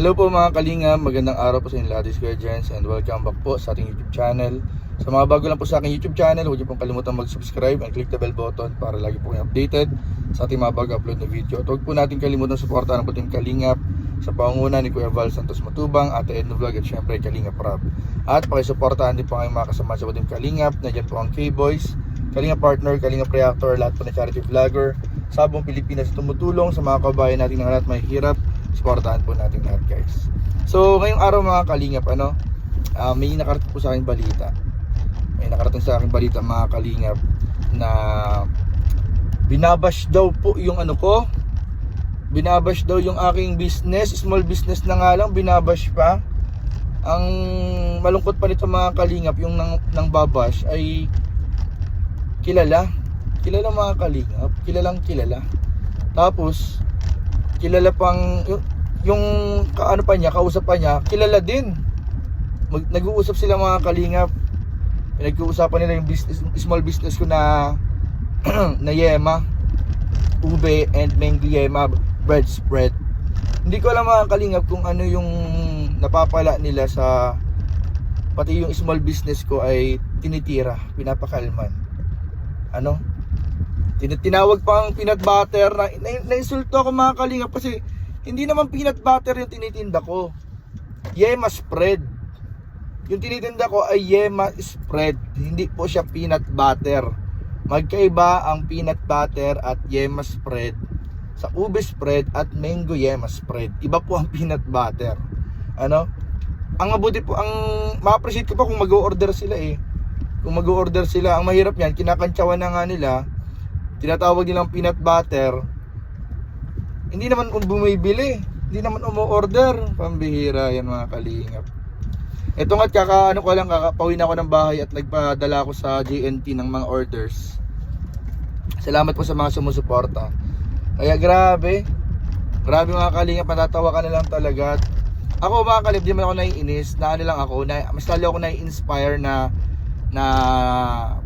Hello po mga kalinga, magandang araw po sa inyo lahat. This is Kuya Jens and welcome back po sa ating YouTube channel. Sa mga bago lang po sa aking YouTube channel, huwag niyo pong kalimutan mag-subscribe and click the bell button para lagi po kayo updated sa ating mga bago upload na video. At huwag po natin kalimutan suportahan po Team Kalingap sa pangunguna ni Kuya Val Santos Matubang, Ate Edno Vlog at syempre Kalingap Rob. At pakisuportahan din po ang mga kasama sa Team Kalingap. Nandiyan po ang K-Boys, Kalingap Partner, Kalingap Reactor, lahat po na charity vlogger sa buong Pilipinas tumutulong sa mga kabayan natin ng lahat may hirap. Suportahan po natin lahat guys. So ngayong araw mga kalingap, may nakarating po sa aking balita. May nakarating sa aking balita mga kalingap na binabash daw po yung binabash daw yung aking business, small business na nga lang, binabash pa. Ang malungkot pa nito mga kalingap, yung nang babash ay kilala mga kalingap, kilalang tapos kilala pang yung kausap pa niya, kilala din. Nag-uusap sila mga kalingap. Nag-uusapan nila yung small business ko na na yema, ube and mango yema bread spread. Hindi ko alam mga kalingap kung ano yung napapala nila sa pati yung small business ko ay tinitira, pinapakalman. Tinawag pang peanut butter na insulto ako mga kalingap kasi hindi naman peanut butter yung tinitinda ko. Yema spread. Yung tinitinda ko ay yema spread. Hindi po siya peanut butter. Magkaiba ang peanut butter at yema spread sa ube spread at mango yema spread. Iba po ang peanut butter. Ang mabuti po, ang ma-appreciate ko pa kung mag-o-order sila Kung mag-o-order sila, ang mahirap yan, kinakantsawan na nga nila. Tinatawag nilang peanut butter. Hindi naman bumibili, hindi naman umu-order. Pambihira yan mga kalingap. Ito nga't kakapawin ako ng bahay at nagpadala ako sa JNT ng mga orders. Salamat po sa mga sumusuporta. Kaya grabe mga kalingap, matatawa ka na lang talaga. Ako mga kalingap, di man ako naiinis, mas lalo ako nai-inspire na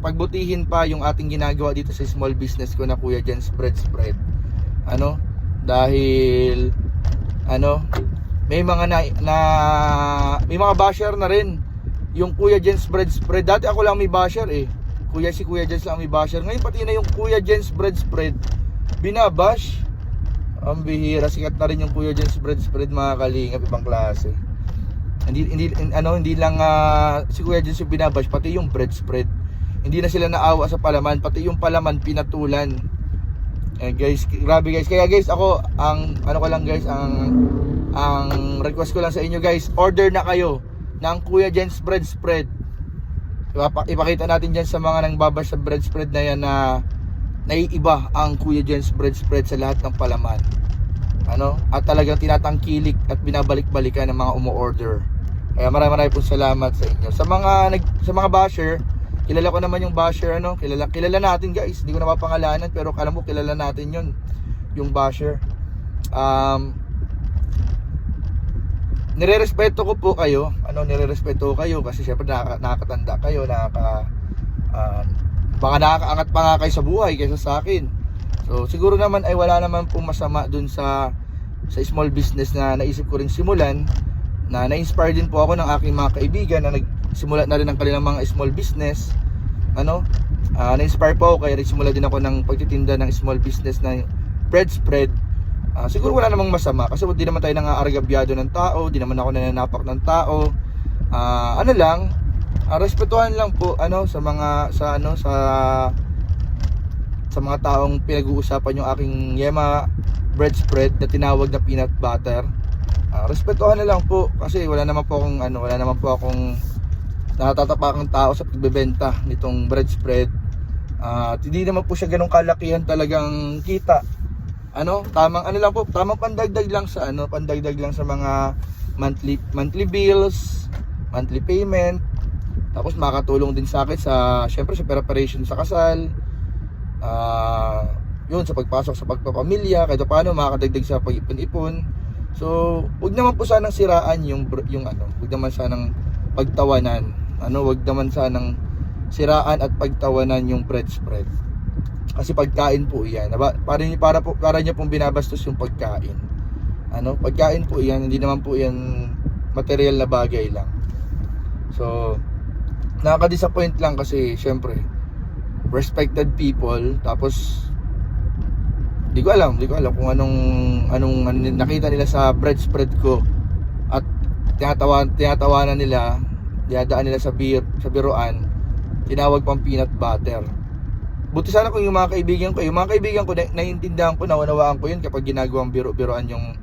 pagbutihin pa yung ating ginagawa dito sa small business ko na Kuya Jens Bread Spread. Dahil may mga may mga basher na rin yung Kuya Jens Bread Spread. Dati ako lang may basher si Kuya Jens lang may basher. Ngayon pati na yung Kuya Jens Bread Spread binabash. Ang bihira, sikat na rin yung Kuya Jens Bread Spread mga kalingap, ibang klase. Hindi lang si Kuya Jens yung binabash, pati yung bread spread. Hindi na sila naawa sa palaman, pati yung palaman pinatulan. Guys, grabe guys. Kaya guys, ako ang request ko lang sa inyo guys, order na kayo ng Kuya Jens bread spread. Ipakita natin diyan sa mga nang babash sa bread spread na yan na naiiba ang Kuya Jens bread spread sa lahat ng palaman. At talagang tinatangkilik at binabalik-balikan ng mga umu-order. Kaya maraming pong salamat sa inyo. Sa mga basher, kilala ko naman yung basher, kilala natin guys. Hindi ko na mapangalanan pero alam mo kilala natin yun, yung basher. Nirerespeto ko po kayo. Nirerespeto ko kayo kasi syempre nakakatanda kayo, baka nakakaangat pa nga kayo sa buhay kaysa sa akin. So siguro naman ay wala naman pong masama dun sa small business na naisip ko rin simulan, na na-inspire din po ako ng aking mga kaibigan na nagsimula na rin ng kanilang mga small business. Na-inspire po ako kaya nagsimula din ako ng pagtitinda ng small business na bread spread. Siguro wala namang masama kasi hindi naman tayo nangaargabyado ng tao, di naman ako nananapak ng tao. Respetuhan lang po sa mga taong pinag-uusapan yung aking yema bread spread na tinawag na peanut butter. Respetuhan na lang po kasi wala naman po akong natatatapakang tao sa pagbebenta nitong bread spread. Hindi naman po siya ganong kalakihan talagang kita. Tamang pandagdag lang sa mga monthly bills, monthly payment. Tapos makakatulong din sa akin syempre sa preparation sa kasal. Yun, sa pagpasok sa pagpapamilya, kahit paano makakadagdag sa pag-ipon-ipon. So, wag naman po sanang siraan wag naman sanang pagtawanan. Wag naman sanang siraan at pagtawanan yung bread spread. Kasi pagkain po 'yan. Para niyo pong binabastos yung pagkain. Pagkain po yan, hindi naman po yan material na bagay lang. So, nakaka-disappoint lang kasi syempre respected people, tapos di ko alam kung anong nakita nila sa bread spread ko at tinatawanan nila, dinadaan nila sa biruan, tinawag pang peanut butter. Buti sana kung yung mga kaibigan ko naiintindihan ko, naunawaan ko yun kapag ginagawang biruan yung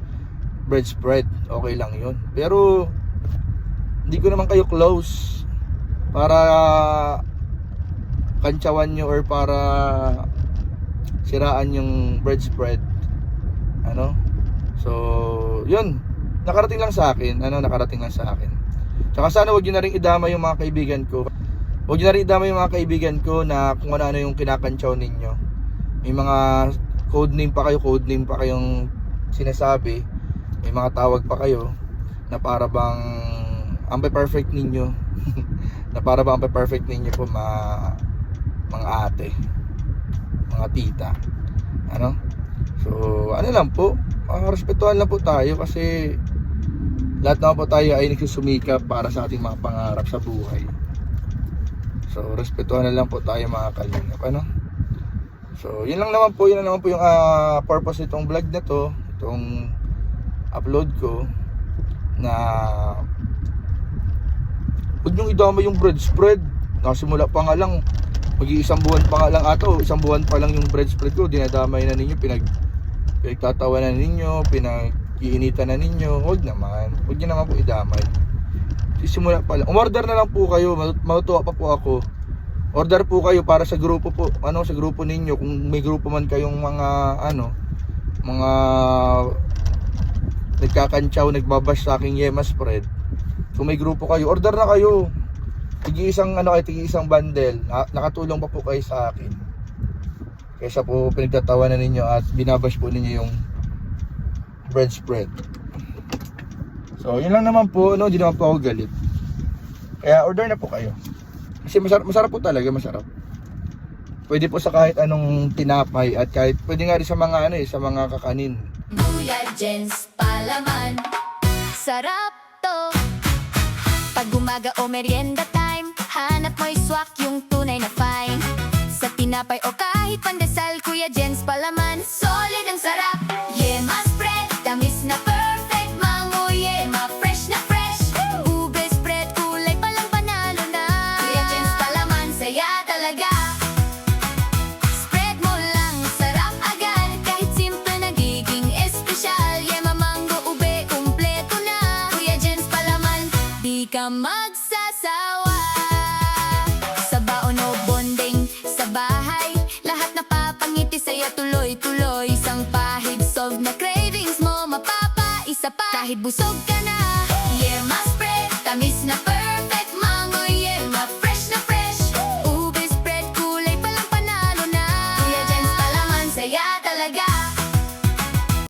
bread spread, okay lang yun. Pero hindi ko naman kayo close para kantsawan nyo or para siraan yung bread spread. So yun, nakarating lang sa akin. Tsaka sana wag nyo na rin idama yung mga kaibigan ko. Na kung ano yung kinakantsaw ninyo. May mga code name pa kayong sinasabi. May mga tawag pa kayo na para bang ang perfect ninyo. Po mga ate, mga tita. So lang po, respetuhan lang po tayo kasi lahat naman po tayo ay nagsusumikap para sa ating mga pangarap sa buhay. So respetuhan na lang po tayo mga kalingap. So yun lang naman po yung purpose nitong vlog na to, itong upload ko, na huwag niyong idama yung bread spread. Nasimula pa nga lang, isang buwan pa lang yung bread spread ko, dinadamay na ninyo, pinagtatawanan ninyo, pinag-iinitan na ninyo. Huwag niyo naman po idamay. Simula pa lang, umorder na lang po kayo, matutuwa pa po ako. Order po kayo para sa grupo po, sa grupo ninyo, kung may grupo man kayong mga nagkakantsaw, nagbabash sa aking Yema spread. Kung may grupo kayo, order na kayo. Tigi-isang bundle, nakatulong pa po kayo sa akin. Kaysa po pinagtatawanan ninyo at binabash po ninyo yung bread spread. So yun lang naman po, hindi naman po ako galit. Kaya order na po kayo. Kasi masarap po talaga, masarap. Pwede po sa kahit anong tinapay at kahit pwede nga rin sa mga sa mga kakanin. Kuya Jens palaman, sarap to. Pag umaga o merienda time, hanap mo'y swak yung tunay na fine. Sa tinapay o kahit pandesal, Kuya Jens palaman, solid ang sarap. Yema spread, tamis na perfect, mango yema, fresh na fresh. Ube spread, kulay palang panalo na. Kuya Jens palaman, saya talaga. Spread mo lang, sarap agad, kahit simple nagiging espesyal. Yema, mango, ube, kumpleto na. Kuya Jens palaman, di ka magsasawa. Sa baon o bonding, sa bahay, lahat napapangiti sa'yo tuloy-tuloy. Isang pahig, solve na cravings mo, mapapa isa pa. Kahit busog ka na,